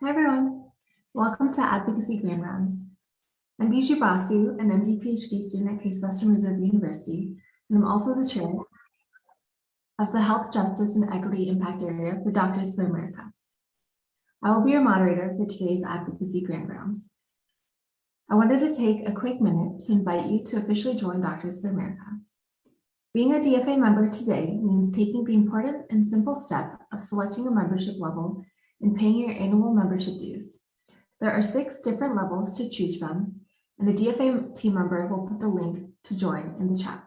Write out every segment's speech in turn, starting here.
Hi everyone, welcome to Advocacy Grand Rounds. I'm Bijou Basu, an MD PhD student at Case Western Reserve University, and I'm also the chair of the Health, Justice, and Equity Impact Area for Doctors for America. I will be your moderator for today's Advocacy Grand Rounds. I wanted to take a quick minute to invite you to officially join Doctors for America. Being a DFA member today means taking the important and simple step of selecting a membership level and paying your annual membership dues. There are 6 different levels to choose from, and a DFA team member will put the link to join in the chat.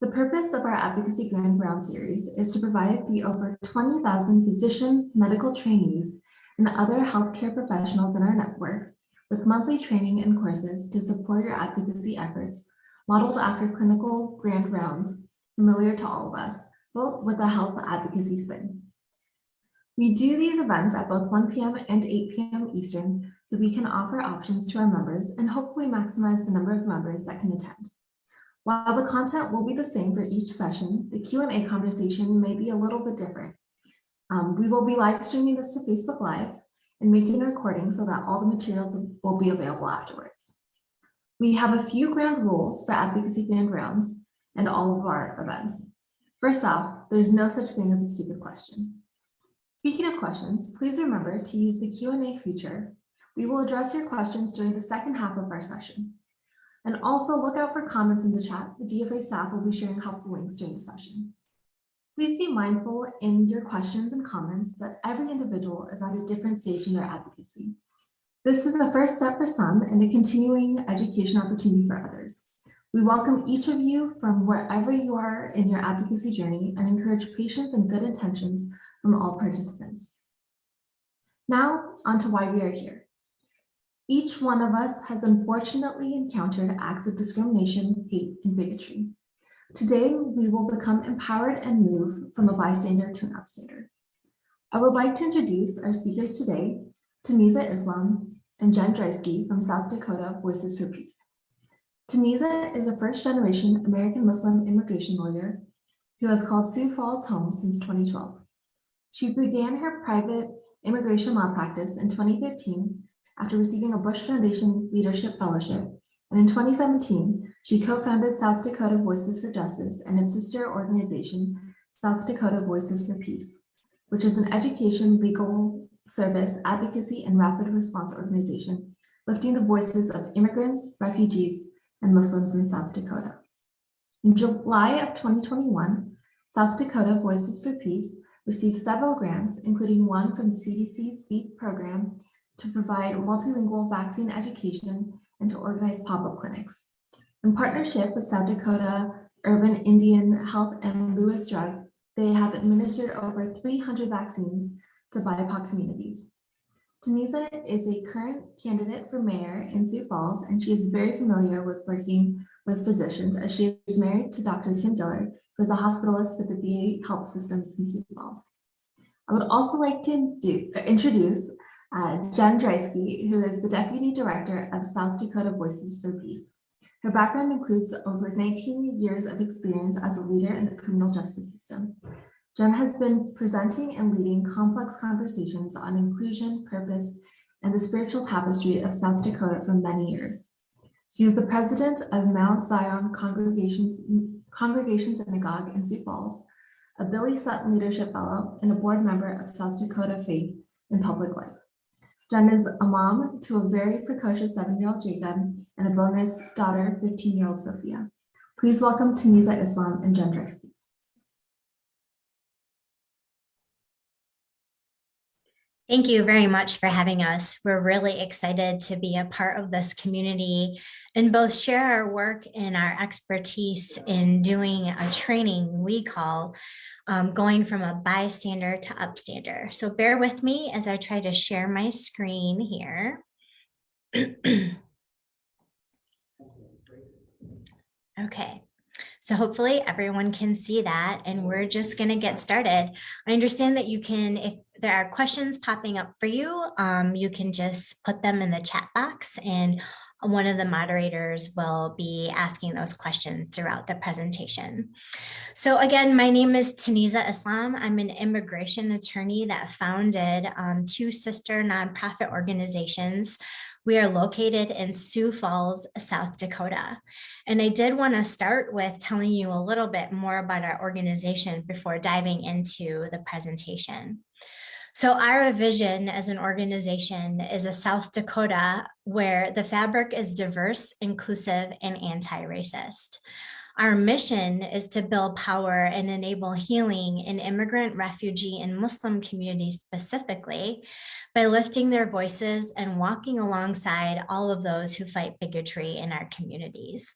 The purpose of our Advocacy Grand Round series is to provide the over 20,000 physicians, medical trainees, and other healthcare professionals in our network with monthly training and courses to support your advocacy efforts, modeled after clinical grand rounds, familiar to all of us, but with a health advocacy spin. We do these events at both 1 p.m. and 8 p.m. Eastern, so we can offer options to our members and hopefully maximize the number of members that can attend. While the content will be the same for each session, the Q&A conversation may be a little bit different. We will be live streaming this to Facebook Live and making a recording so that all the materials will be available afterwards. We have a few ground rules for Advocacy Grand Rounds and all of our events. First off, there's no such thing as a stupid question. Speaking of questions, please remember to use the Q&A feature. We will address your questions during the second half of our session. And also look out for comments in the chat. The DFA staff will be sharing helpful links during the session. Please be mindful in your questions and comments that every individual is at a different stage in their advocacy. This is the first step for some and a continuing education opportunity for others. We welcome each of you from wherever you are in your advocacy journey and encourage patience and good intentions from all participants. Now, on to why we are here. Each one of us has unfortunately encountered acts of discrimination, hate, and bigotry. Today, we will become empowered and move from a bystander to an upstander. I would like to introduce our speakers today, Taniza Islam and Jen Dreisky from South Dakota Voices for Peace. Taniza is a first-generation American Muslim immigration lawyer who has called Sioux Falls home since 2012. She began her private immigration law practice in 2015 after receiving a Bush Foundation Leadership Fellowship, and in 2017, she co-founded South Dakota Voices for Justice and its sister organization, South Dakota Voices for Peace, which is an education, legal service, advocacy, and rapid response organization, lifting the voices of immigrants, refugees, and Muslims in South Dakota. In July of 2021, South Dakota Voices for Peace received several grants, including one from the CDC's FEED program to provide multilingual vaccine education and to organize pop-up clinics. In partnership with South Dakota Urban Indian Health and Lewis Drug, they have administered over 300 vaccines to BIPOC communities. Taniza is a current candidate for mayor in Sioux Falls, and she is very familiar with working with physicians as she is married to Dr. Tim Dillard, who is a hospitalist with the VA health systems in Sioux Falls. I would also like to introduce Jen Dreisky, who is the Deputy Director of South Dakota Voices for Peace. Her background includes over 19 years of experience as a leader in the criminal justice system. Jen has been presenting and leading complex conversations on inclusion, purpose, and the spiritual tapestry of South Dakota for many years. She is the president of Mount Zion Congregation Synagogue in Sioux Falls, a Billy Sutton Leadership Fellow, and a board member of South Dakota Faith in Public Life. Jen is a mom to a very precocious 7-year-old Jacob and a bonus daughter, 15-year-old Sophia. Please welcome Taniza Islam and Jen Dreisky. Thank you very much for having us. We're really excited to be a part of this community and both share our work and our expertise in doing a training we call going from a bystander to upstander. So bear with me as I try to share my screen here. Okay. So hopefully everyone can see that, and we're just going to get started. I understand that you can, if there are questions popping up for you, you can just put them in the chat box and one of the moderators will be asking those questions throughout the presentation. So again, my name is Taniza Islam. I'm an immigration attorney that founded two sister nonprofit organizations. We are located in Sioux Falls, South Dakota. And I did want to start with telling you a little bit more about our organization before diving into the presentation. So our vision as an organization is a South Dakota where the fabric is diverse, inclusive, and anti-racist. Our mission is to build power and enable healing in immigrant, refugee, and Muslim communities specifically by lifting their voices and walking alongside all of those who fight bigotry in our communities.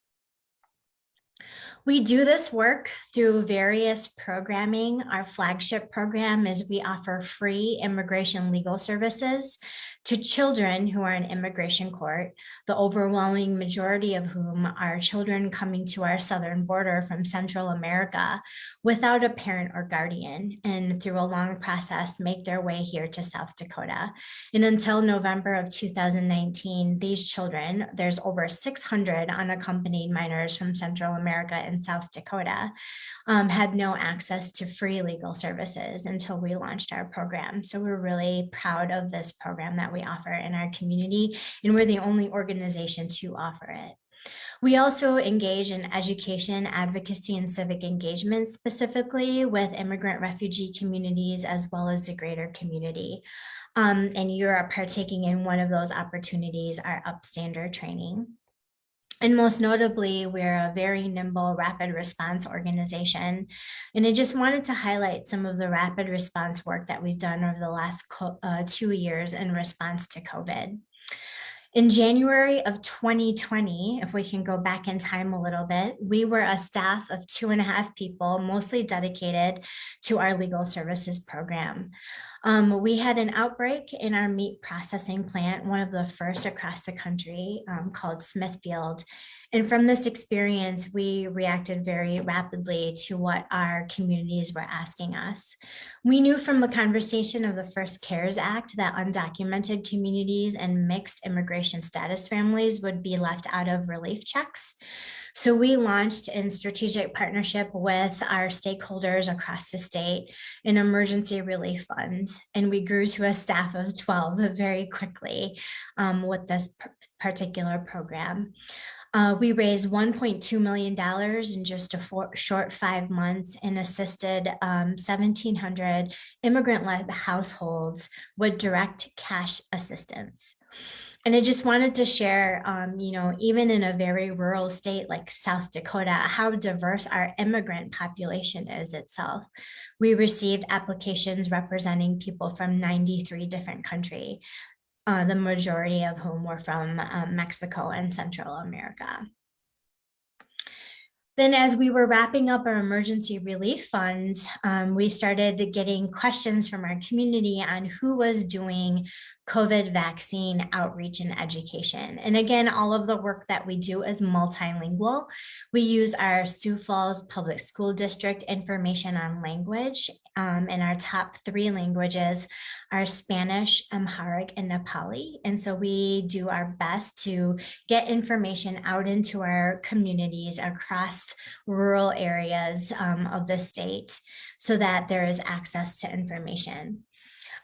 We do this work through various programming. Our flagship program is we offer free immigration legal services to children who are in immigration court, the overwhelming majority of whom are children coming to our southern border from Central America without a parent or guardian, and through a long process make their way here to South Dakota. And until November of 2019, these children, there's over 600 unaccompanied minors from Central America and South Dakota, had no access to free legal services until we launched our program. So we're really proud of this program that we offer in our community, and we're the only organization to offer it. We also engage in education, advocacy, and civic engagement, specifically with immigrant refugee communities as well as the greater community. And you are partaking in one of those opportunities, our Upstander training. And most notably, we're a very nimble rapid response organization. And I just wanted to highlight some of the rapid response work that we've done over the last 2 years in response to COVID. In January of 2020, if we can go back in time a little bit, we were a staff of 2.5 people, mostly dedicated to our legal services program. We had an outbreak in our meat processing plant, one of the first across the country, called Smithfield. And from this experience, we reacted very rapidly to what our communities were asking us. We knew from the conversation of the first CARES Act that undocumented communities and mixed immigration status families would be left out of relief checks. So we launched in strategic partnership with our stakeholders across the state an emergency relief fund, and we grew to a staff of 12 very quickly with this particular program. We raised $1.2 million in just a short 5 months and assisted 1,700 immigrant-led households with direct cash assistance. And I just wanted to share, even in a very rural state like South Dakota, how diverse our immigrant population is itself. We received applications representing people from 93 different countries, the majority of whom were from Mexico and Central America. Then as we were wrapping up our emergency relief funds, we started getting questions from our community on who was doing COVID vaccine outreach and education. And again, all of the work that we do is multilingual. We use our Sioux Falls Public School District information on language, and our top 3 languages are Spanish, Amharic, and Nepali. And so we do our best to get information out into our communities across rural areas of the state so that there is access to information.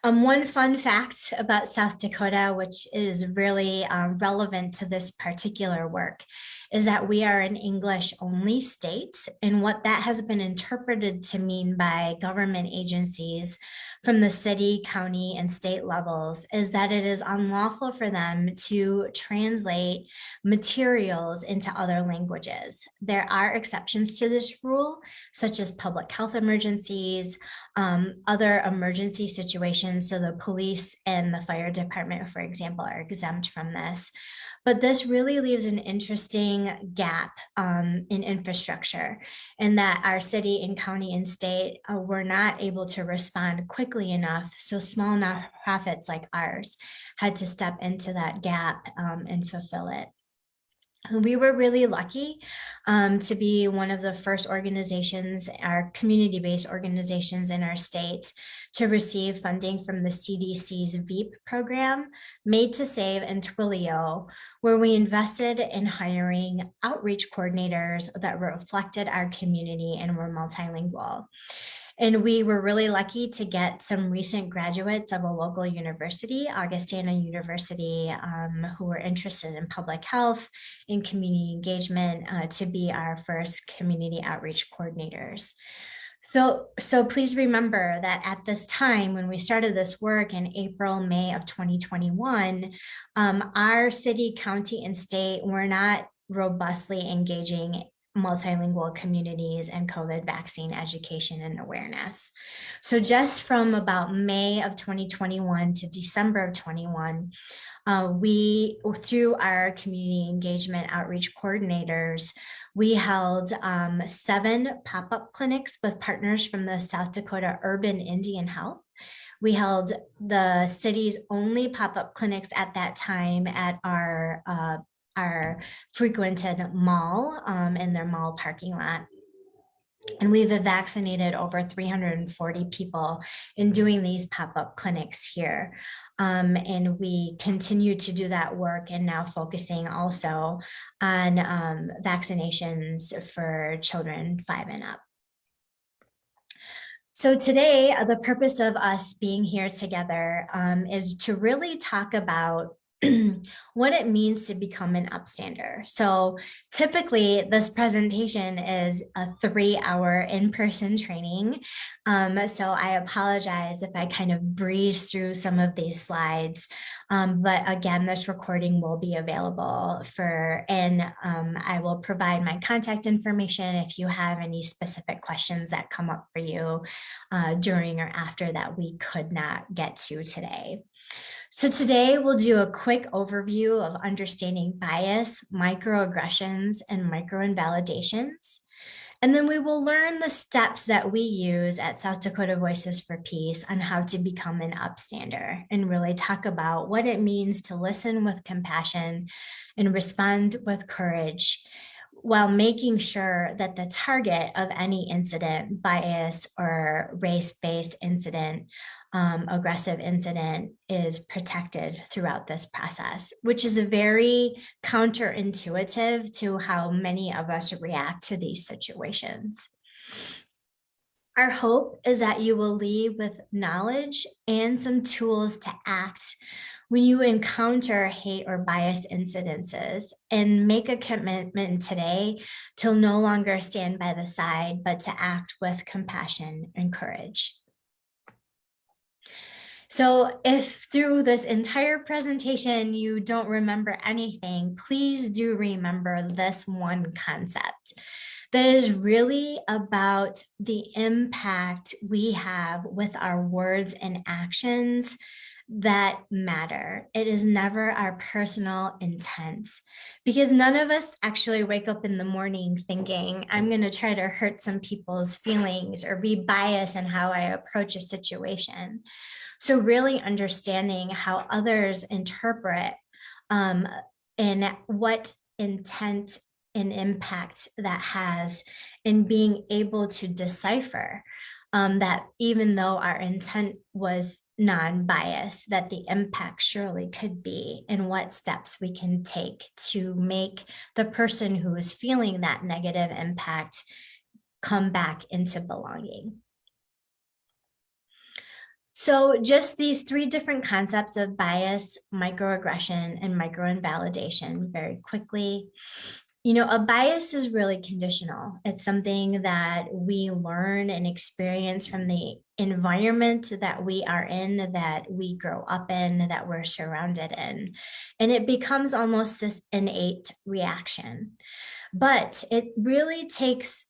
One fun fact about South Dakota, which is really relevant to this particular work, is that we are an English-only state, and what that has been interpreted to mean by government agencies from the city, county, and state levels is that it is unlawful for them to translate materials into other languages. There are exceptions to this rule, such as public health emergencies, other emergency situations. So the police and the fire department, for example, are exempt from this. But this really leaves an interesting gap in infrastructure, in that our city and county and state were not able to respond quickly enough. So small nonprofits like ours had to step into that gap and fulfill it. We were really lucky to be one of the first organizations, our community-based organizations in our state, to receive funding from the CDC's VEAP program, Made to Save and Twilio, where we invested in hiring outreach coordinators that reflected our community and were multilingual. And we were really lucky to get some recent graduates of a local university, Augustana University, who were interested in public health and community engagement to be our first community outreach coordinators. So please remember that at this time, when we started this work in April, May of 2021, our city, county, and state were not robustly engaging multilingual communities and COVID vaccine education and awareness. So just from about May of 2021 to December of 21, we, through our community engagement outreach coordinators, we held 7 pop-up clinics with partners from the South Dakota Urban Indian Health. We held the city's only pop-up clinics at that time at our frequented mall in their mall parking lot. And we've vaccinated over 340 people in doing these pop-up clinics here. And we continue to do that work and now focusing also on vaccinations for children 5 and up. So today, the purpose of us being here together is to really talk about what it means to become an upstander. So typically this presentation is a 3-hour in-person training. So I apologize if I kind of breeze through some of these slides. But again, this recording will be available and I will provide my contact information if you have any specific questions that come up for you during or after that we could not get to today. So today we'll do a quick overview of understanding bias, microaggressions, and microinvalidations. And then we will learn the steps that we use at South Dakota Voices for Peace on how to become an upstander and really talk about what it means to listen with compassion and respond with courage, while making sure that the target of any incident, bias or race-based incident, aggressive incident, is protected throughout this process, which is a very counterintuitive to how many of us react to these situations. Our hope is that you will leave with knowledge and some tools to act when you encounter hate or biased incidences, and make a commitment today to no longer stand by the side, but to act with compassion and courage. So if through this entire presentation you don't remember anything, please do remember this one concept that is really about the impact we have with our words and actions that matter. It is never our personal intent, because none of us actually wake up in the morning thinking, I'm going to try to hurt some people's feelings or be biased in how I approach a situation. So really understanding how others interpret and what intent and impact that has, in being able to decipher that even though our intent was non-biased, that the impact surely could be, and what steps we can take to make the person who is feeling that negative impact come back into belonging. So just these 3 different concepts of bias, microaggression, and microinvalidation very quickly. You know, a bias is really conditional. It's something that we learn and experience from the environment that we are in, that we grow up in, that we're surrounded in. And it becomes almost this innate reaction. But it really takes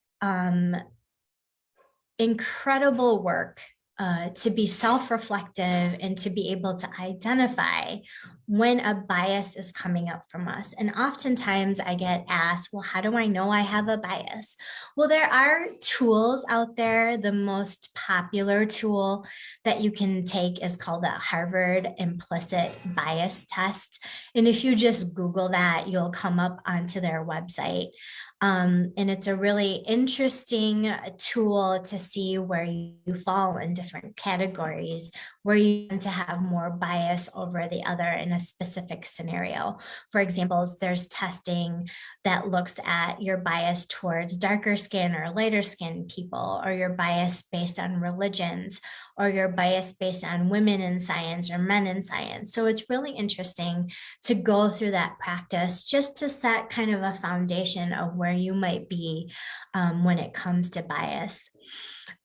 incredible work to be self-reflective and to be able to identify when a bias is coming up from us. And oftentimes I get asked, well, how do I know I have a bias? Well, there are tools out there. The most popular tool that you can take is called the Harvard Implicit Bias Test. And if you just Google that, you'll come up onto their website. And it's a really interesting tool to see where you fall in different categories, where you tend to have more bias over the other in a specific scenario. For example, there's testing that looks at your bias towards darker skin or lighter skin people, or your bias based on religions, or your bias based on women in science or men in science. So it's really interesting to go through that practice just to set kind of a foundation of where you might be when it comes to bias.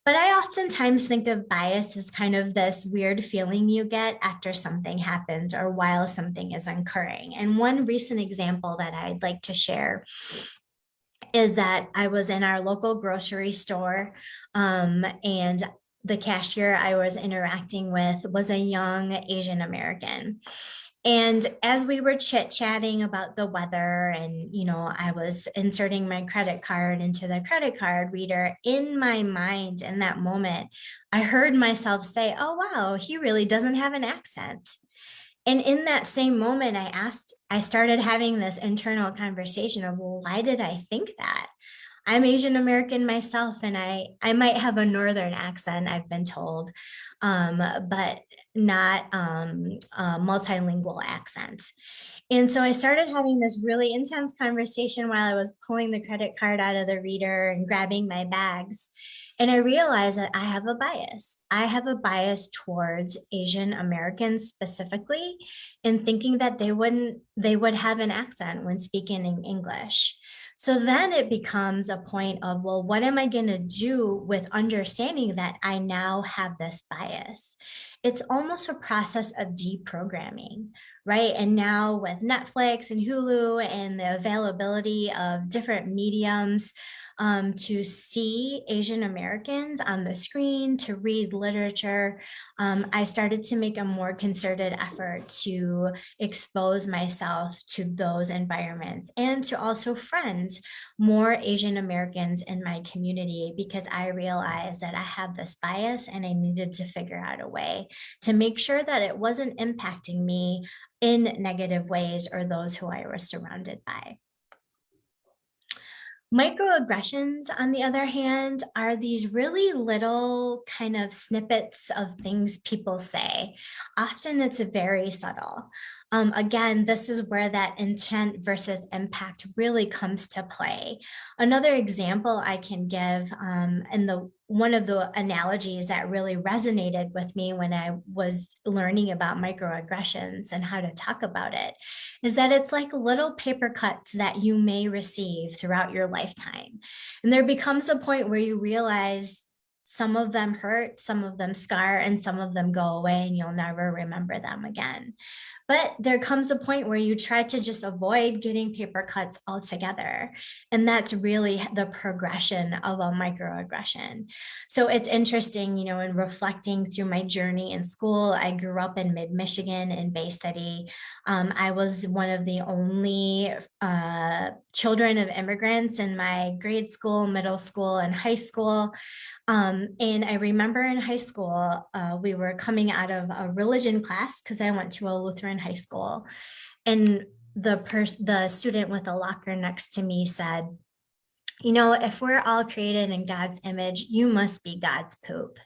But I oftentimes think of bias as kind of this weird feeling you get after something happens or while something is occurring. And one recent example that I'd like to share is that I was in our local grocery store, and the cashier I was interacting with was a young Asian American. And as we were chit-chatting about the weather and, I was inserting my credit card into the credit card reader, in my mind in that moment, I heard myself say, oh, wow, he really doesn't have an accent. And in that same moment, I started having this internal conversation of, well, why did I think that? I'm Asian American myself, and I might have a Northern accent, I've been told, but not a multilingual accent. And so I started having this really intense conversation while I was pulling the credit card out of the reader and grabbing my bags. And I realized that I have a bias. I have a bias towards Asian Americans specifically, in thinking that they would have an accent when speaking in English. So then it becomes a point of, well, what am I going to do with understanding that I now have this bias? It's almost a process of deprogramming, right? And now with Netflix and Hulu and the availability of different mediums to see Asian Americans on the screen, to read literature, I started to make a more concerted effort to expose myself to those environments and to also friend more Asian Americans in my community, because I realized that I had this bias and I needed to figure out a way to make sure that it wasn't impacting me in negative ways or those who I was surrounded by. Microaggressions, on the other hand, are these really little kind of snippets of things people say. Often it's very subtle. Again, this is where that intent versus impact really comes to play. Another example I can give, and one of the analogies that really resonated with me when I was learning about microaggressions and how to talk about it, is that it's like little paper cuts that you may receive throughout your lifetime. And there becomes a point where you realize some of them hurt, some of them scar, and some of them go away and you'll never remember them again. But there comes a point where you try to just avoid getting paper cuts altogether. And that's really the progression of a microaggression. So it's interesting, in reflecting through my journey in school. I grew up in mid-Michigan in Bay City. I was one of the only children of immigrants in my grade school, middle school, and high school. And I remember in high school, we were coming out of a religion class because I went to a Lutheran high school. And the student with the locker next to me said, if we're all created in God's image, you must be God's poop.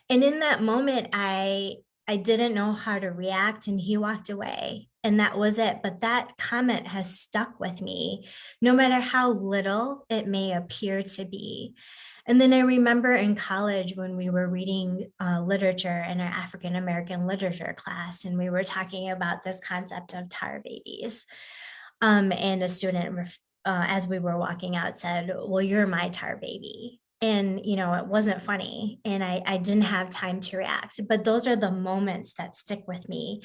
And in that moment, I didn't know how to react, and he walked away. And that was it. But that comment has stuck with me, no matter how little it may appear to be. And then I remember in college when we were reading literature in our African American literature class, and we were talking about this concept of tar babies. And a student, as we were walking out, said, well, you're my tar baby. And, it wasn't funny, and I didn't have time to react. But those are the moments that stick with me.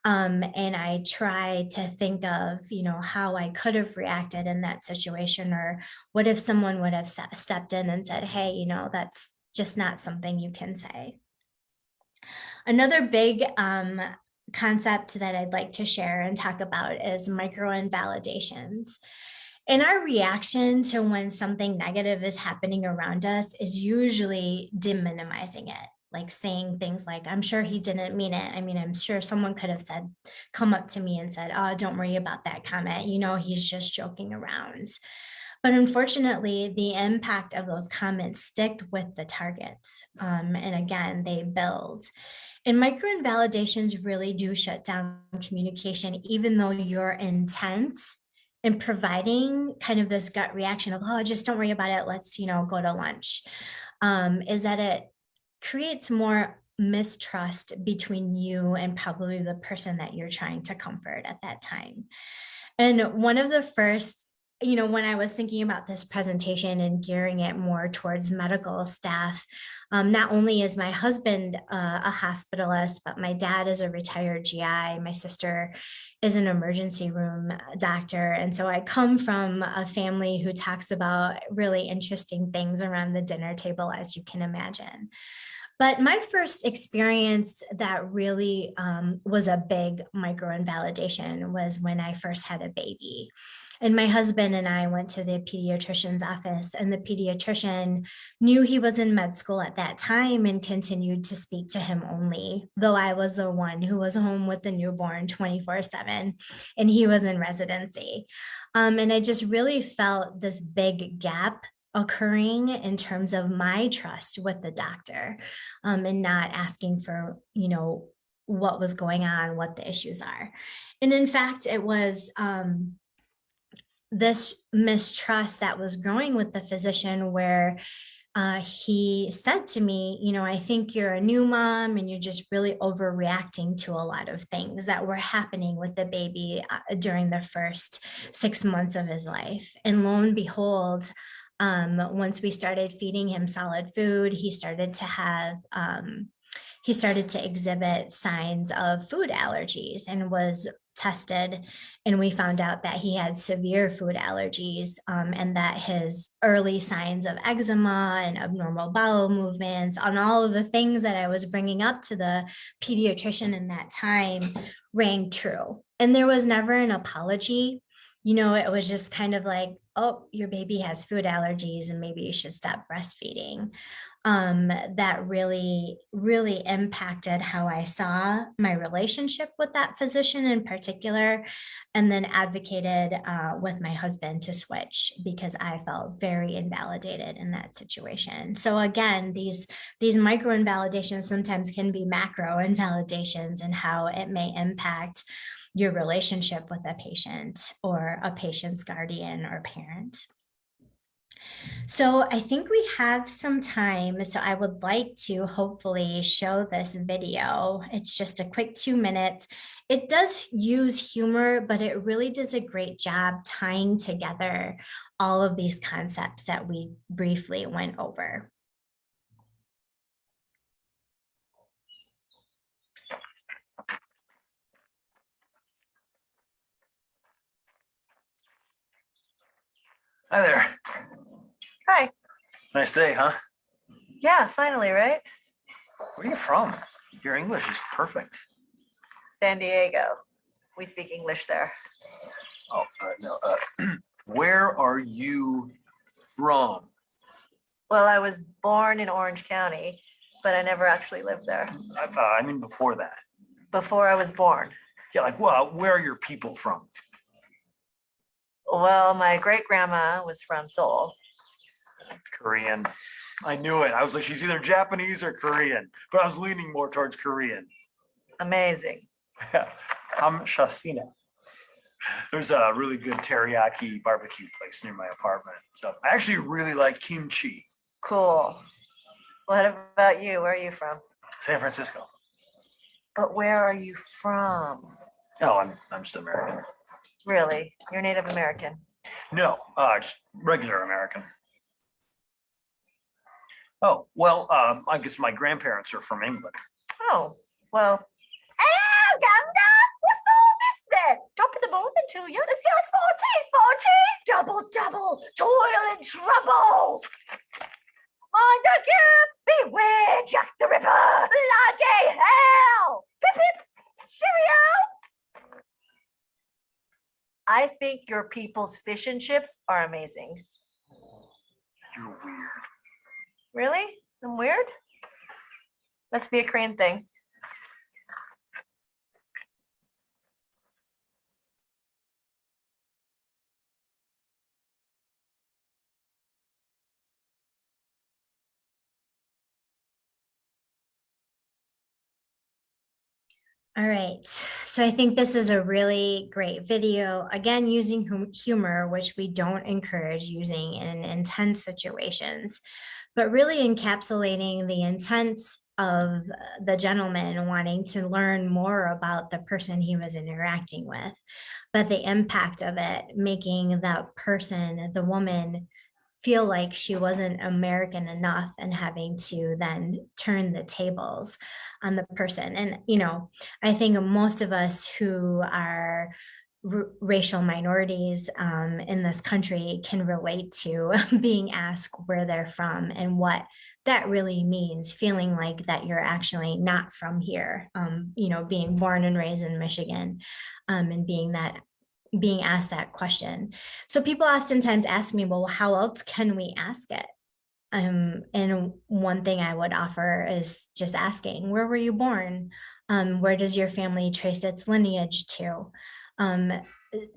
And I try to think of, how I could have reacted in that situation, or what if someone would have stepped in and said, hey, that's just not something you can say. Another big concept that I'd like to share and talk about is microinvalidations. And our reaction to when something negative is happening around us is usually deminimizing it, like saying things like, I'm sure he didn't mean it. I mean, I'm sure someone could have said, come up to me and said, oh, don't worry about that comment. You know, he's just joking around. But unfortunately, the impact of those comments stick with the targets. And again, they build. And microinvalidations really do shut down communication, even though your intent in providing kind of this gut reaction of, oh, just don't worry about it. Let's, go to lunch, is that it creates more mistrust between you and probably the person that you're trying to comfort at that time. And one of the first, when I was thinking about this presentation and gearing it more towards medical staff, not only is my husband a hospitalist, but my dad is a retired GI. My sister is an emergency room doctor. And so I come from a family who talks about really interesting things around the dinner table, as you can imagine. But my first experience that really was a big microinvalidation was when I first had a baby. And my husband and I went to the pediatrician's office, and the pediatrician knew he was in med school at that time and continued to speak to him only, though I was the one who was home with the newborn 24/7, and he was in residency. And I just really felt this big gap occurring in terms of my trust with the doctor, and not asking for, what was going on, what the issues are. And in fact, it was this mistrust that was growing with the physician where he said to me, I think you're a new mom and you're just really overreacting to a lot of things that were happening with the baby during the first 6 months of his life. And lo and behold, once we started feeding him solid food, he started to exhibit signs of food allergies and was tested, and we found out that he had severe food allergies, and that his early signs of eczema and abnormal bowel movements, on all of the things that I was bringing up to the pediatrician in that time, rang true. And there was never an apology. It was just kind of like, oh, your baby has food allergies and maybe you should stop breastfeeding. That really, really impacted how I saw my relationship with that physician in particular, and then advocated with my husband to switch because I felt very invalidated in that situation. So again, these micro invalidations sometimes can be macro invalidations and how it may impact your relationship with a patient or a patient's guardian or parent. So I think we have some time. So I would like to hopefully show this video. It's just a quick 2 minutes. It does use humor, but it really does a great job tying together all of these concepts that we briefly went over. Hi there. Hi. Nice day, huh? Yeah, finally, right? Where are you from? Your English is perfect. San Diego. We speak English there. Oh, no. Where are you from? Well, I was born in Orange County, but I never actually lived there. I mean, before that. Before I was born. Yeah, where are your people from? Well, my great-grandma was from Seoul. Korean. I knew it. I was like, she's either Japanese or Korean, but I was leaning more towards Korean. Amazing. Yeah. Shasina. There's a really good teriyaki barbecue place near my apartment. So I actually really like kimchi. Cool. What about you? Where are you from? San Francisco. But where are you from? Oh, I'm just American. Really? You're Native American? No, just regular American. Oh, well, I guess my grandparents are from England. Oh, well. Hello, Ganda! What's all this then? Dropping the ball into you. Let's get a sporty. Double, toil and trouble. On the cube, beware Jack the Ripper! Bloody hell! Pip pip! Cheerio! I think your people's fish and chips are amazing. You're weird. Really? I'm weird? Must be a Korean thing. All right, so I think this is a really great video, again, using humor, which we don't encourage using in intense situations, but really encapsulating the intent of the gentleman wanting to learn more about the person he was interacting with, but the impact of it, making that person, the woman, feel like she wasn't American enough and having to then turn the tables on the person. And, you know, I think most of us who are racial minorities in this country can relate to being asked where they're from and what that really means, feeling like that you're actually not from here, you know, being born and raised in Michigan, and being asked that question. So people oftentimes ask me, well, how else can we ask it? And one thing I would offer is just asking, where were you born? Where does your family trace its lineage to?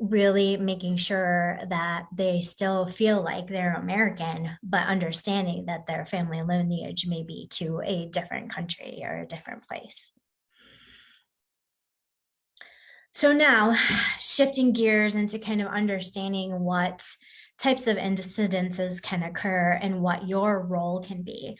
Really making sure that they still feel like they're American, but understanding that their family lineage may be to a different country or a different place. So now shifting gears into kind of understanding what types of incidences can occur and what your role can be.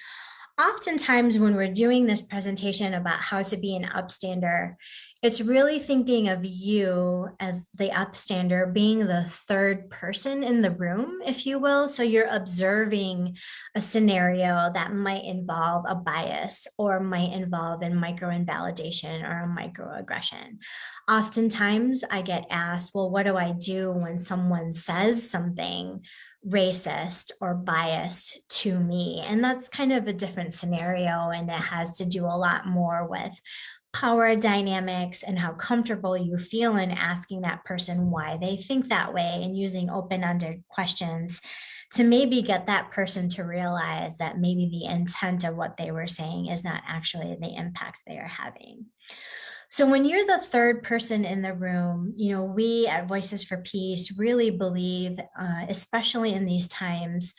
Oftentimes when we're doing this presentation about how to be an upstander, it's really thinking of you as the upstander being the third person in the room, if you will. So you're observing a scenario that might involve a bias or might involve a microinvalidation or a microaggression. Oftentimes I get asked, well, what do I do when someone says something racist or biased to me? And that's kind of a different scenario, and it has to do a lot more with power dynamics and how comfortable you feel in asking that person why they think that way, and using open-ended questions to maybe get that person to realize that maybe the intent of what they were saying is not actually the impact they are having. So when you're the third person in the room, you know, we at Voices for Peace really believe, especially in these times,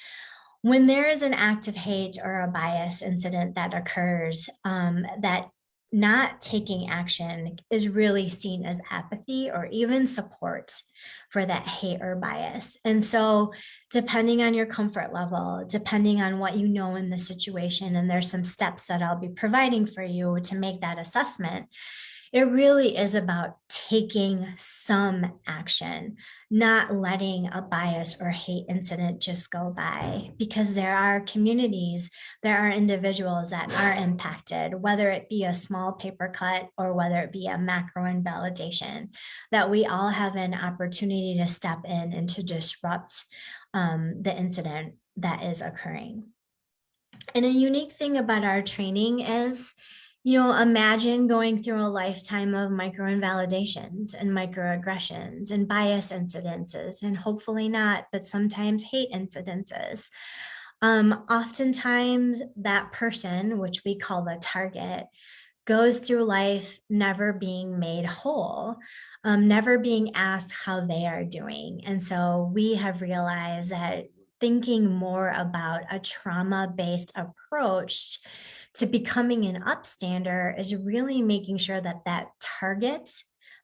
when there is an act of hate or a bias incident that occurs, that not taking action is really seen as apathy or even support for that hate or bias. And so depending on your comfort level, depending on what you know in the situation, and there's some steps that I'll be providing for you to make that assessment, it really is about taking some action, not letting a bias or hate incident just go by, because there are communities, there are individuals that are impacted, whether it be a small paper cut or whether it be a macro invalidation, that we all have an opportunity to step in and to disrupt the incident that is occurring. And a unique thing about our training is, you know, imagine going through a lifetime of microinvalidations and microaggressions and bias incidences, and hopefully not, but sometimes hate incidences. Oftentimes that person, which we call the target, goes through life never being made whole, never being asked how they are doing. And so we have realized that thinking more about a trauma-based approach to becoming an upstander is really making sure that that target,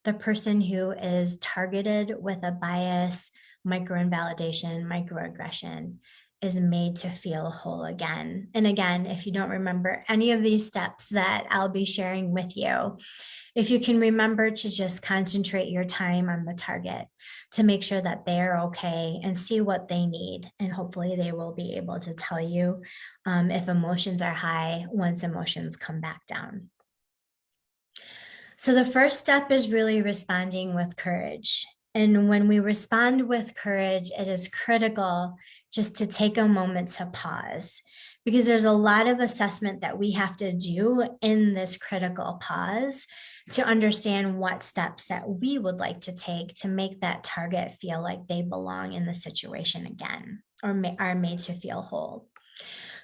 the person who is targeted with a bias, microinvalidation, microaggression, is made to feel whole again. And again, if you don't remember any of these steps that I'll be sharing with you, if you can remember to just concentrate your time on the target to make sure that they're okay and see what they need. And hopefully they will be able to tell you if emotions are high once emotions come back down. So the first step is really responding with courage. And when we respond with courage, it is critical just to take a moment to pause, because there's a lot of assessment that we have to do in this critical pause to understand what steps that we would like to take to make that target feel like they belong in the situation again, or are made to feel whole.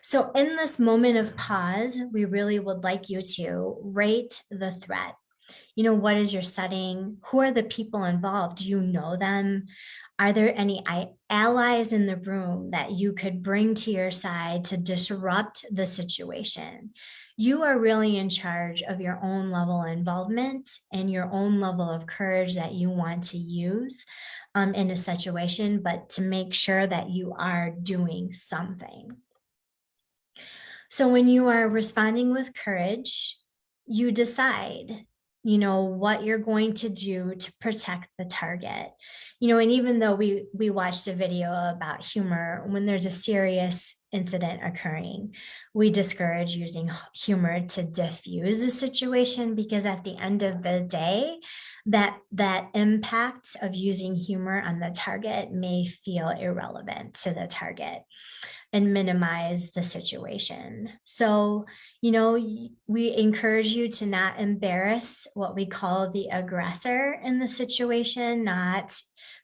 So in this moment of pause, we really would like you to rate the threat. You know, what is your setting? Who are the people involved? Do you know them? Are there any allies in the room that you could bring to your side to disrupt the situation? You are really in charge of your own level of involvement and your own level of courage that you want to use in a situation, but to make sure that you are doing something. So when you are responding with courage, you decide, you know, what you're going to do to protect the target. You know, and even though we watched a video about humor, when there's a serious incident occurring, we discourage using humor to diffuse the situation, because at the end of the day, that impact of using humor on the target may feel irrelevant to the target and minimize the situation. So, you know, we encourage you to not embarrass what we call the aggressor in the situation, not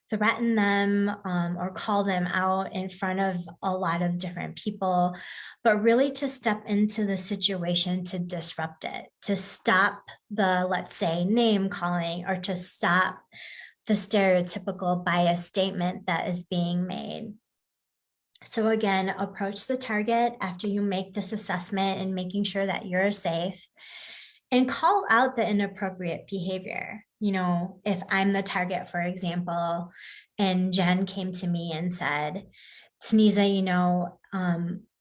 threaten them or call them out in front of a lot of different people, but really to step into the situation to disrupt it, to stop the, let's say, name calling, or to stop the stereotypical bias statement that is being made. So again, approach the target after you make this assessment and making sure that you're safe, and call out the inappropriate behavior. You know, if I'm the target, for example, and Jen came to me and said, Sneeza, you know,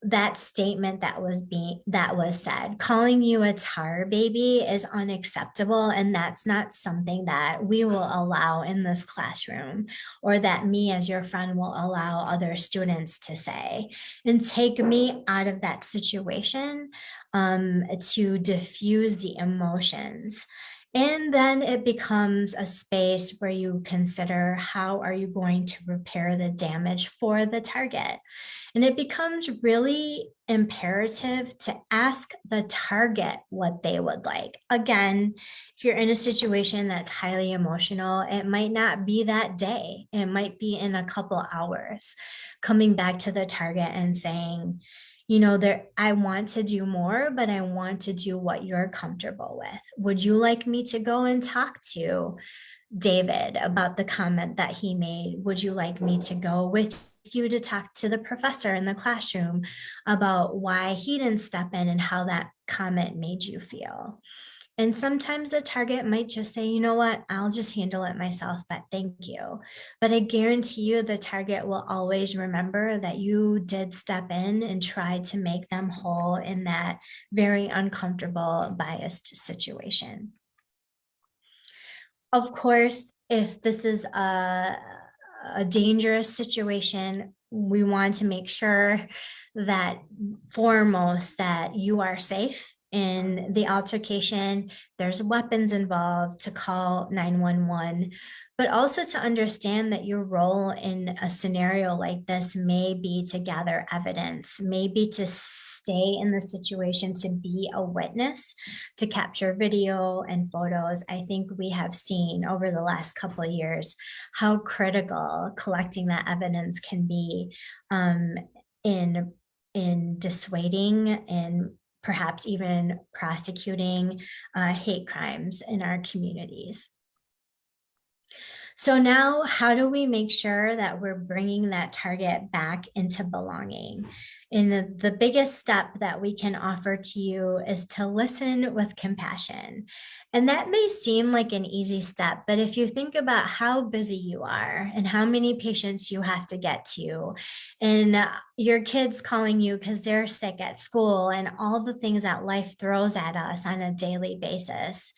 that statement that was said, calling you a tar baby is unacceptable. And that's not something that we will allow in this classroom, or that me as your friend will allow other students to say, and take me out of that situation to diffuse the emotions. And then it becomes a space where you consider, how are you going to repair the damage for the target? And it becomes really imperative to ask the target what they would like. Again, if you're in a situation that's highly emotional, it might not be that day. It might be in a couple hours. Coming back to the target and saying, you know, I want to do more, but I want to do what you're comfortable with. Would you like me to go and talk to David about the comment that he made? Would you like me to go with you to talk to the professor in the classroom about why he didn't step in and how that comment made you feel? And sometimes the target might just say, you know what, I'll just handle it myself, but thank you. But I guarantee you the target will always remember that you did step in and try to make them whole in that very uncomfortable, biased situation. Of course, if this is a dangerous situation, we want to make sure that foremost that you are safe in the altercation. There's weapons involved, to call 911, but also to understand that your role in a scenario like this may be to gather evidence, maybe to stay in the situation, to be a witness, to capture video and photos. I think we have seen over the last couple of years how critical collecting that evidence can be in dissuading and perhaps even prosecuting hate crimes in our communities. So now, how do we make sure that we're bringing that target back into belonging? And the biggest step that we can offer to you is to listen with compassion. And that may seem like an easy step, but if you think about how busy you are and how many patients you have to get to, and your kids calling you because they're sick at school, and all the things that life throws at us on a daily basis,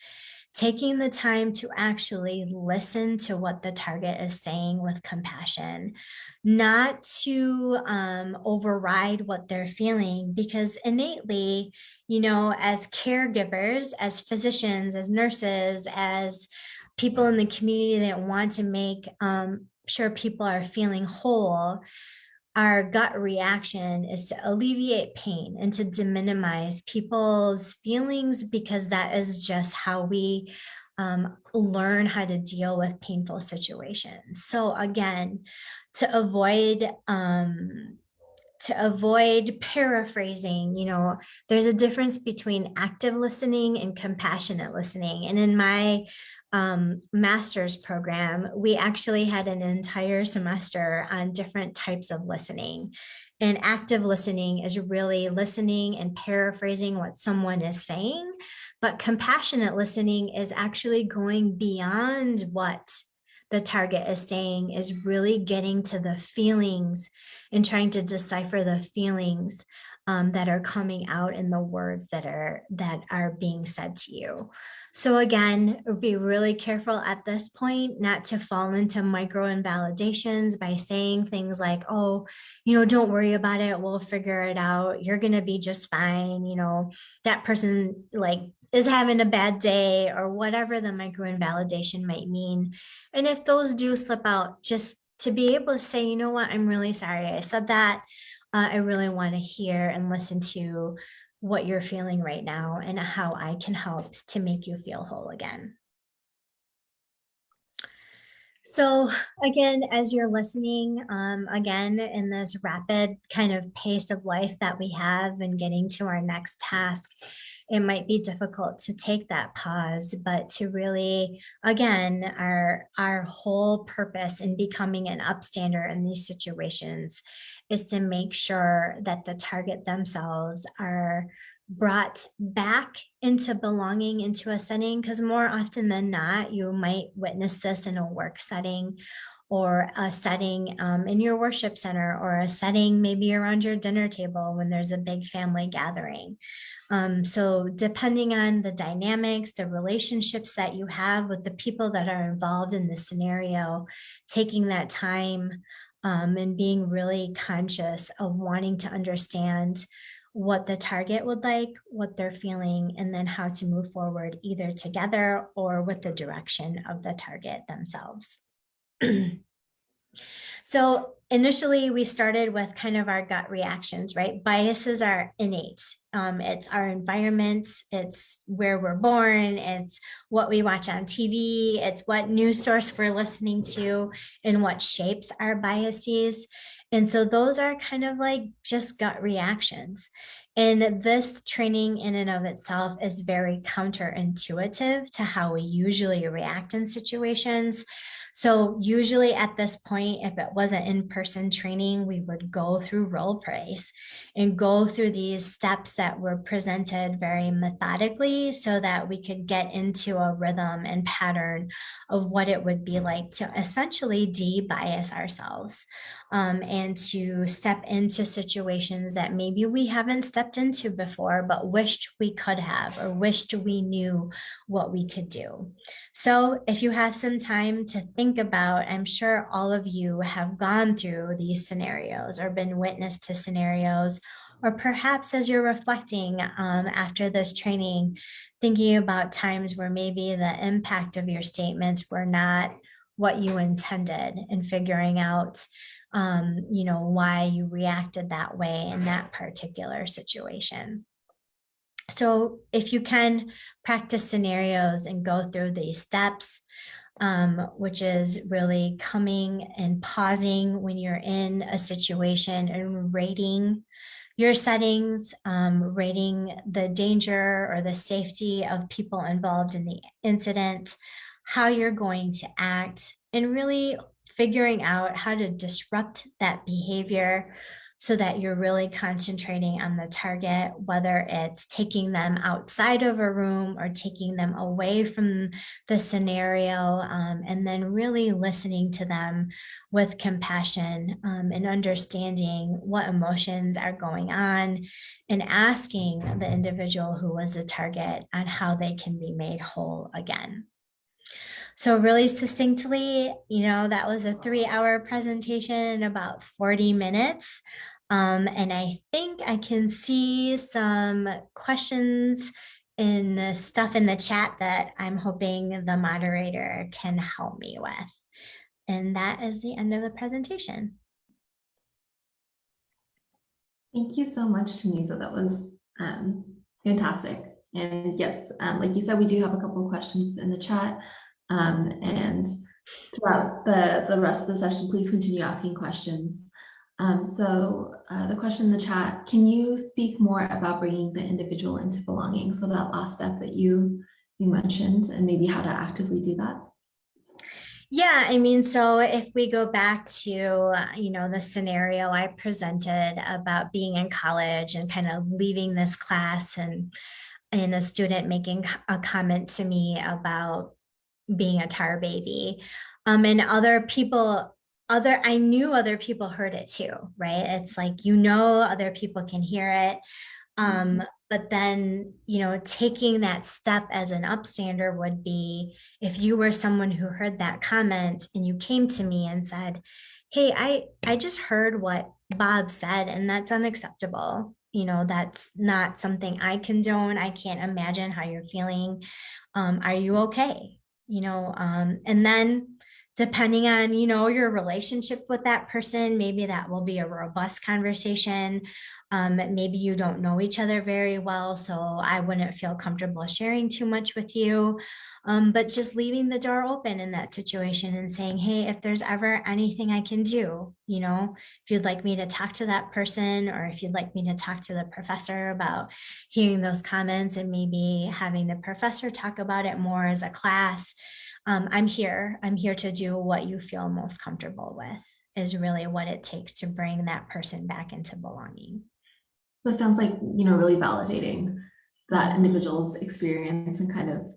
taking the time to actually listen to what the target is saying with compassion, not to override what they're feeling, because innately, you know, as caregivers, as physicians, as nurses, as people in the community that want to make sure people are feeling whole, our gut reaction is to alleviate pain and to deminimize people's feelings, because that is just how we learn how to deal with painful situations. So again, to avoid paraphrasing, there's a difference between active listening and compassionate listening. And in my master's program, we actually had an entire semester on different types of listening. And active listening is really listening and paraphrasing what someone is saying. But compassionate listening is actually going beyond what the target is saying, is really getting to the feelings and trying to decipher the feelings that are coming out in the words that are being said to you. So again, be really careful at this point not to fall into microinvalidations by saying things like, oh, don't worry about it, we'll figure it out, you're going to be just fine, that person is having a bad day, or whatever the microinvalidation might mean. And if those do slip out, just to be able to say, you know what, I'm really sorry I said that. I really want to hear and listen to what you're feeling right now and how I can help to make you feel whole again. So again, as you're listening, again, in this rapid kind of pace of life that we have and getting to our next task, it might be difficult to take that pause, but to really, again, our whole purpose in becoming an upstander in these situations is to make sure that the target themselves are brought back into belonging into a setting, because more often than not, you might witness this in a work setting, or a setting in your worship center, or a setting maybe around your dinner table when there's a big family gathering. So depending on the dynamics, the relationships that you have with the people that are involved in the scenario, taking that time and being really conscious of wanting to understand what the target would like, what they're feeling, and then how to move forward either together or with the direction of the target themselves. So initially we started with kind of our gut reactions, right? Biases are innate. It's our environment, it's where we're born, it's what we watch on TV, it's what news source we're listening to, and what shapes our biases. And so those are kind of like just gut reactions. And this training in and of itself is very counterintuitive to how we usually react in situations. So usually at this point, if it was an in-person training, we would go through role plays and go through these steps that were presented very methodically so that we could get into a rhythm and pattern of what it would be like to essentially de-bias ourselves and to step into situations that maybe we haven't stepped into before, but wished we could have, or wished we knew what we could do. So if you have some time to think about, I'm sure all of you have gone through these scenarios or been witness to scenarios, or perhaps as you're reflecting after this training, thinking about times where maybe the impact of your statements were not what you intended, and figuring out why you reacted that way in that particular situation. So if you can practice scenarios and go through these steps, which is really coming and pausing when you're in a situation and rating your settings, rating the danger or the safety of people involved in the incident, how you're going to act, and really figuring out how to disrupt that behavior so that you're really concentrating on the target, whether it's taking them outside of a room or taking them away from the scenario, and then really listening to them with compassion and understanding what emotions are going on, and asking the individual who was the target on how they can be made whole again. So really succinctly, that was a 3-hour presentation in about 40 minutes. And I think I can see some questions and stuff in the chat that I'm hoping the moderator can help me with. And that is the end of the presentation. Thank you so much, Shanisa. That was fantastic. And yes, like you said, we do have a couple of questions in the chat. And throughout the rest of the session, please continue asking questions. The question in the chat, can you speak more about bringing the individual into belonging? So that last step that you mentioned, and maybe how to actively do that. Yeah, I mean, so if we go back to, the scenario I presented about being in college and kind of leaving this class and a student making a comment to me about being a tar baby, and other people, I knew other people heard it too, right? It's like, other people can hear it. But then, taking that step as an upstander would be if you were someone who heard that comment and you came to me and said, hey, I just heard what Bob said, and that's unacceptable. That's not something I condone. I can't imagine how you're feeling. Are you okay? And then depending on, your relationship with that person, maybe that will be a robust conversation. Maybe you don't know each other very well, so I wouldn't feel comfortable sharing too much with you. But just leaving the door open in that situation and saying, hey, if there's ever anything I can do, if you'd like me to talk to that person, or if you'd like me to talk to the professor about hearing those comments and maybe having the professor talk about it more as a class, I'm here to do what you feel most comfortable with, is really what it takes to bring that person back into belonging. So it sounds like, really validating that individual's experience and kind of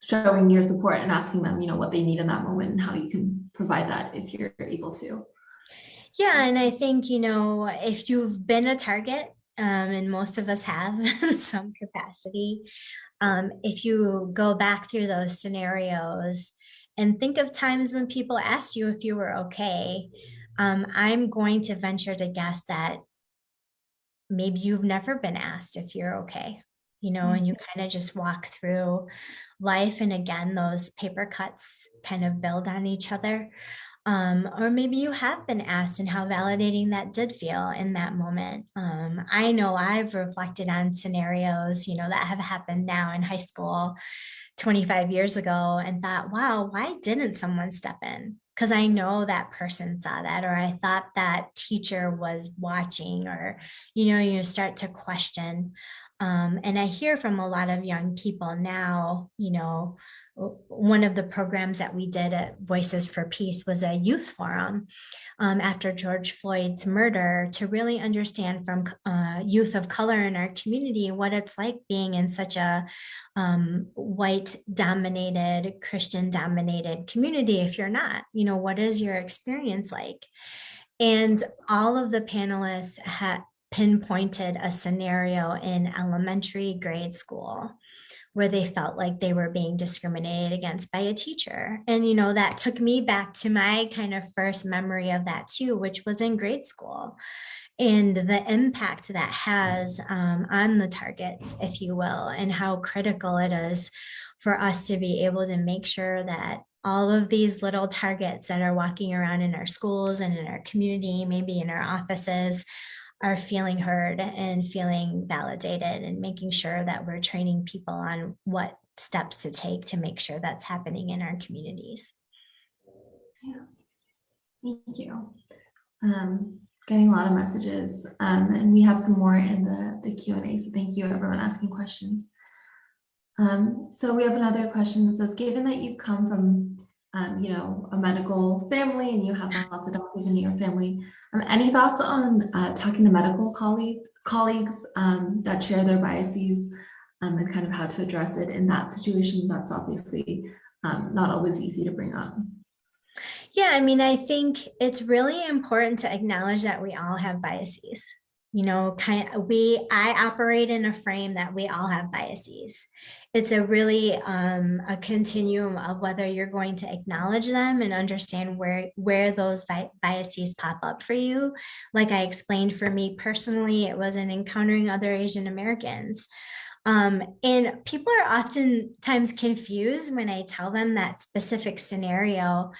showing your support and asking them, what they need in that moment and how you can provide that if you're able to. Yeah, and I think, if you've been a target, and most of us have in some capacity, if you go back through those scenarios and think of times when people asked you if you were okay, I'm going to venture to guess that maybe you've never been asked if you're okay, and you kind of just walk through life. And again, those paper cuts kind of build on each other. Or maybe you have been asked, and how validating that did feel in that moment. I know I've reflected on scenarios, that have happened now in high school 25 years ago and thought, wow, why didn't someone step in? Because I know that person saw that, or I thought that teacher was watching, or, you start to question. And I hear from a lot of young people now, one of the programs that we did at Voices for Peace was a youth forum after George Floyd's murder, to really understand from youth of color in our community what it's like being in such a white dominated, Christian dominated community. If you're not, what is your experience like? And all of the panelists had pinpointed a scenario in elementary grade school where they felt like they were being discriminated against by a teacher. And, that took me back to my kind of first memory of that too, which was in grade school. And the impact that has on the targets, if you will, and how critical it is for us to be able to make sure that all of these little targets that are walking around in our schools and in our community, maybe in our offices, are feeling heard and feeling validated, and making sure that we're training people on what steps to take to make sure that's happening in our communities. Yeah, thank you. Getting a lot of messages, and we have some more in the Q&A, so thank you everyone asking questions. So we have another question that says, given that you've come from a medical family and you have lots of doctors in your family, any thoughts on talking to medical colleagues that share their biases, and kind of how to address it in that situation? That's obviously not always easy to bring up. Yeah, I mean, I think it's really important to acknowledge that we all have biases. I operate in a frame that we all have biases. It's a really a continuum of whether you're going to acknowledge them and understand where those biases pop up for you. Like I explained, for me personally, it was in encountering other Asian Americans. And people are oftentimes confused when I tell them that specific scenario.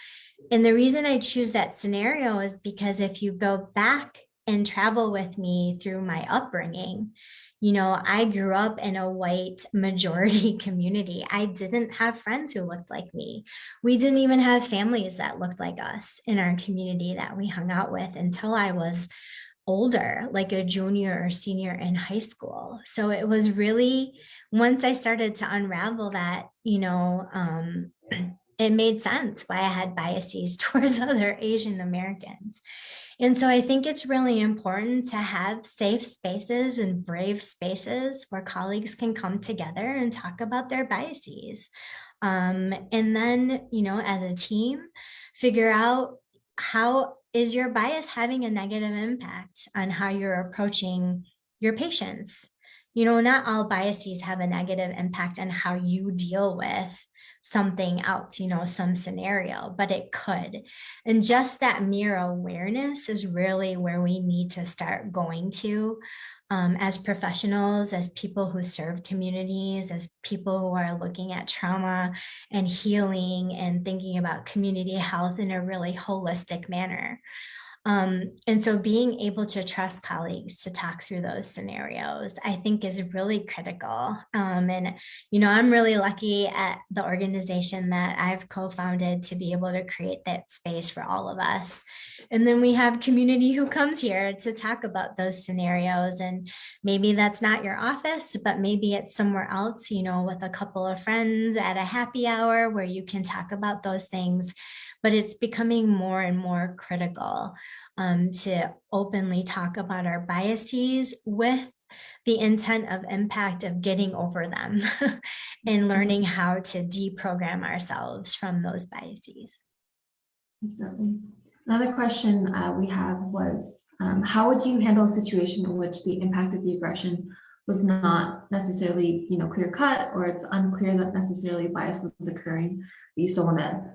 And the reason I choose that scenario is because if you go back and travel with me through my upbringing. You know, I grew up in a white majority community. I didn't have friends who looked like me. We didn't even have families that looked like us in our community that we hung out with until I was older, like a junior or senior in high school. So it was really, once I started to unravel that, it made sense why I had biases towards other Asian Americans. And so I think it's really important to have safe spaces and brave spaces where colleagues can come together and talk about their biases. And then, as a team, figure out, how is your bias having a negative impact on how you're approaching your patients? Not all biases have a negative impact on how you deal with something else, some scenario, but it could. And just that mere awareness is really where we need to start going to, as professionals, as people who serve communities, as people who are looking at trauma and healing and thinking about community health in a really holistic manner. And so being able to trust colleagues to talk through those scenarios, I think, is really critical. I'm really lucky at the organization that I've co-founded to be able to create that space for all of us. And then we have community who comes here to talk about those scenarios. And maybe that's not your office, but maybe it's somewhere else, with a couple of friends at a happy hour where you can talk about those things. But it's becoming more and more critical to openly talk about our biases with the intent of impact of getting over them and learning how to deprogram ourselves from those biases. Absolutely. Another question we have was, how would you handle a situation in which the impact of the aggression was not necessarily, clear cut, or it's unclear that necessarily bias was occurring, but you still want to,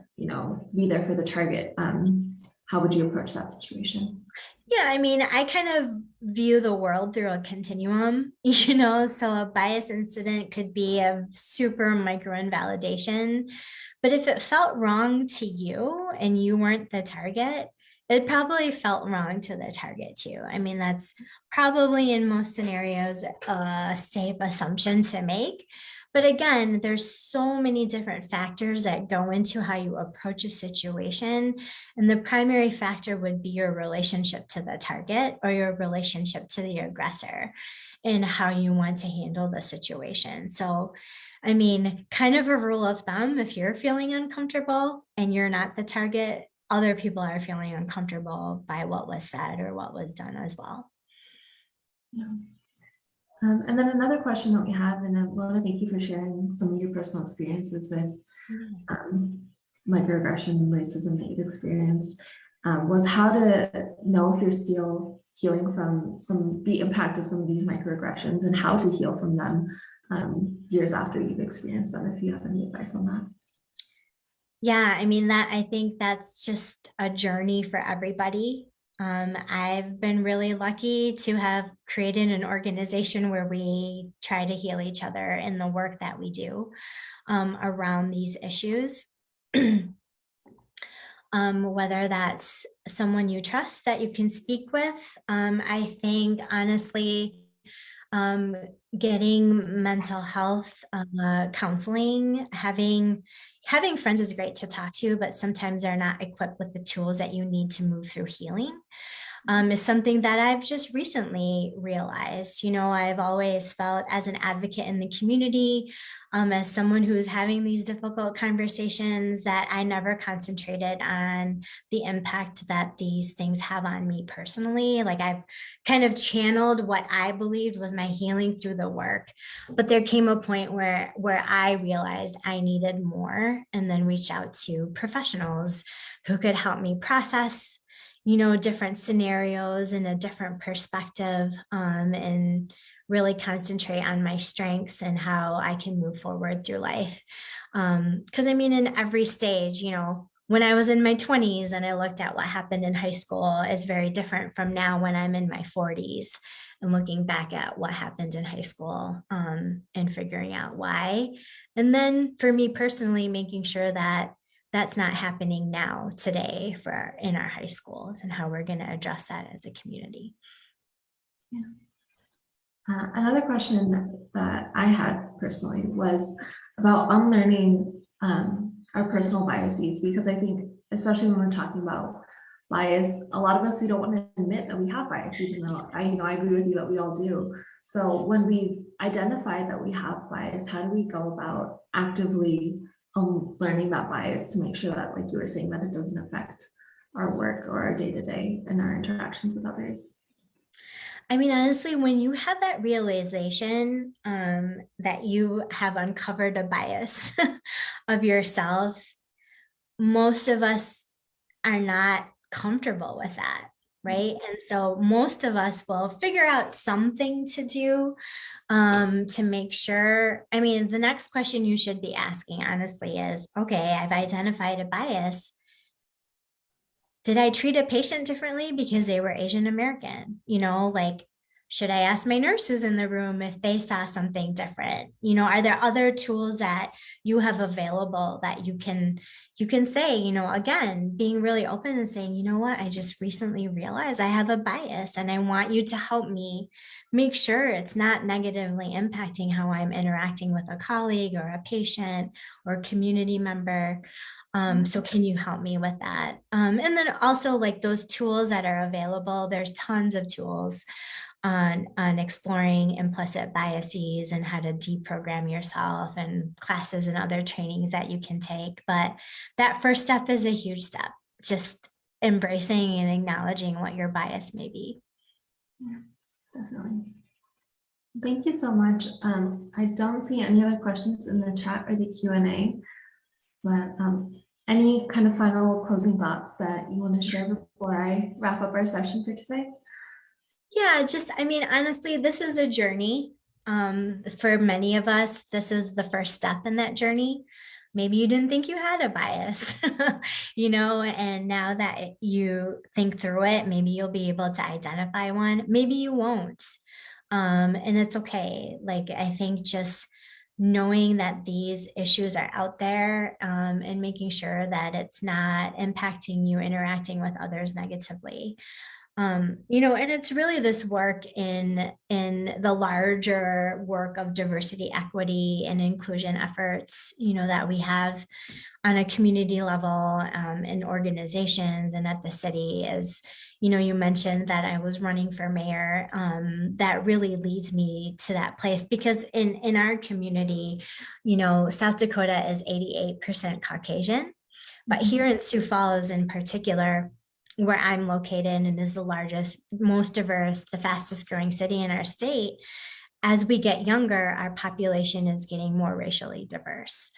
be there for the target? How would you approach that situation? Yeah, I kind of view the world through a continuum, so a bias incident could be a super microinvalidation, but if it felt wrong to you and you weren't the target, it probably felt wrong to the target too. That's probably in most scenarios a safe assumption to make. But again, there's so many different factors that go into how you approach a situation. And the primary factor would be your relationship to the target or your relationship to the aggressor and how you want to handle the situation. So, kind of a rule of thumb, if you're feeling uncomfortable and you're not the target, other people are feeling uncomfortable by what was said or what was done as well. Yeah. And then another question that we have, and I want to thank you for sharing some of your personal experiences with microaggression, racism that you've experienced, was how to know if you're still healing from the impact of some of these microaggressions, and how to heal from them years after you've experienced them, if you have any advice on that. Yeah, I think that's just a journey for everybody. I've been really lucky to have created an organization where we try to heal each other in the work that we do around these issues. Whether that's someone you trust that you can speak with. I think, honestly, getting mental health counseling, having friends is great to talk to, but sometimes they're not equipped with the tools that you need to move through healing. Is something that I've just recently realized. I've always felt as an advocate in the community, as someone who is having these difficult conversations, that I never concentrated on the impact that these things have on me personally. Like, I've kind of channeled what I believed was my healing through the work, but there came a point where I realized I needed more, and then reached out to professionals who could help me process different scenarios in a different perspective, and really concentrate on my strengths and how I can move forward through life. Because in every stage, when I was in my 20s and I looked at what happened in high school is very different from now when I'm in my 40s and looking back at what happened in high school, and figuring out why. And then for me personally, making sure that that's not happening now today in our high schools, and how we're going to address that as a community. Another question that I had personally was about unlearning our personal biases, because I think, especially when we're talking about bias, a lot of us, we don't want to admit that we have bias, even though I agree with you that we all do. So when we've identified that we have bias, how do we go about actively learning that bias to make sure that, like you were saying, that it doesn't affect our work or our day-to-day and our interactions with others? I mean, honestly, when you have that realization that you have uncovered a bias of yourself, most of us are not comfortable with that, right? And so most of us will figure out something to do to make sure. I mean, the next question you should be asking, honestly, is, okay, I've identified a bias. Did I treat a patient differently because they were Asian American? Like, should I ask my nurse who's in the room if they saw something different? Are there other tools that you have available that you can say, again, being really open and saying, you know what, I just recently realized I have a bias, and I want you to help me make sure it's not negatively impacting how I'm interacting with a colleague or a patient or a community member. So can you help me with that? And then also, like, those tools that are available, there's tons of tools on exploring implicit biases and how to deprogram yourself, and classes and other trainings that you can take. But that first step is a huge step, just embracing and acknowledging what your bias may be. Yeah, definitely. Thank you so much. I don't see any other questions in the chat or the Q&A, but any kind of final closing thoughts that you want to share before I wrap up our session for today? Yeah, I mean, honestly, this is a journey. For many of us, this is the first step in that journey. Maybe you didn't think you had a bias, and now that you think through it, maybe you'll be able to identify one. Maybe you won't. And it's okay. Like, I think just knowing that these issues are out there, and making sure that it's not impacting you interacting with others negatively. And it's really this work in the larger work of diversity, equity, and inclusion efforts, that we have on a community level, in organizations and at the city. As you mentioned that I was running for mayor, that really leads me to that place, because in our community, South Dakota is 88% Caucasian, but here in Sioux Falls in particular, where I'm located, and is the largest, most diverse, the fastest growing city in our state, as we get younger, our population is getting more racially diverse.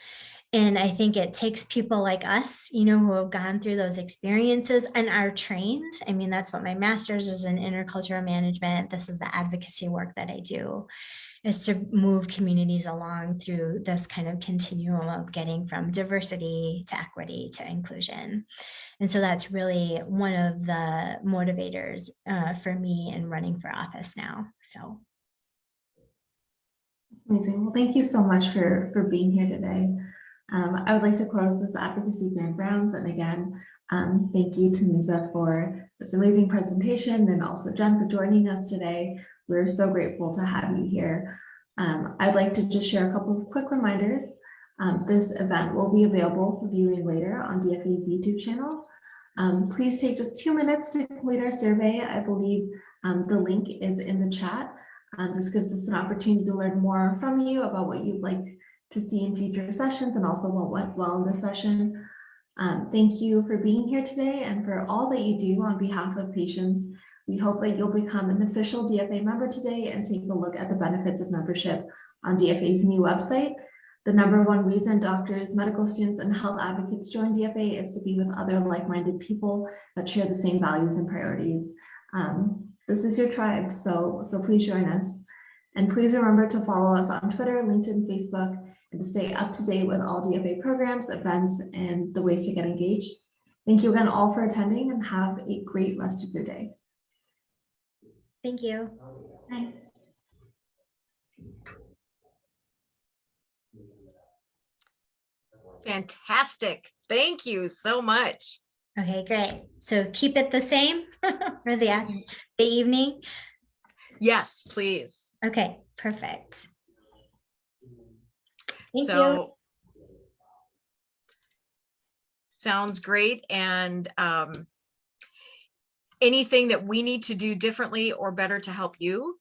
And I think it takes people like us, who have gone through those experiences and are trained. I mean, that's what my master's is in intercultural management. This is the advocacy work that I do, is to move communities along through this kind of continuum of getting from diversity to equity to inclusion. And so that's really one of the motivators for me in running for office now. So. Amazing. Well, thank you so much for being here today. I would like to close this advocacy grand rounds. And again, thank you to Misa for this amazing presentation, and also Jen for joining us today. We're so grateful to have you here. I'd like to just share a couple of quick reminders. This event will be available for viewing later on DFA's YouTube channel. Please take just 2 minutes to complete our survey. I believe the link is in the chat. This gives us an opportunity to learn more from you about what you'd like to see in future sessions, and also what went well in the session. Thank you for being here today and for all that you do on behalf of patients. We hope that you'll become an official DFA member today and take a look at the benefits of membership on DFA's new website. The #1 reason doctors, medical students, and health advocates join DFA is to be with other like-minded people that share the same values and priorities. This is your tribe, so please join us. And please remember to follow us on Twitter, LinkedIn, Facebook, and to stay up to date with all DFA programs, events, and the ways to get engaged. Thank you again all for attending, and have a great rest of your day. Thank you. Bye. Fantastic. Thank you so much. Okay, great. So keep it the same for the evening. Yes, please. Okay, perfect. Thank you. So sounds great. And anything that we need to do differently or better to help you?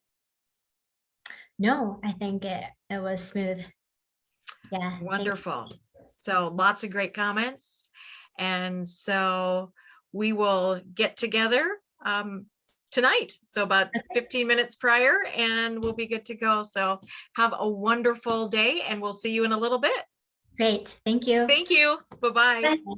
No, I think it was smooth. Yeah. Wonderful. So lots of great comments. And so we will get together tonight. So about 15 minutes prior, and we'll be good to go. So have a wonderful day, and we'll see you in a little bit. Great. Thank you. Thank you. Bye-bye. Bye.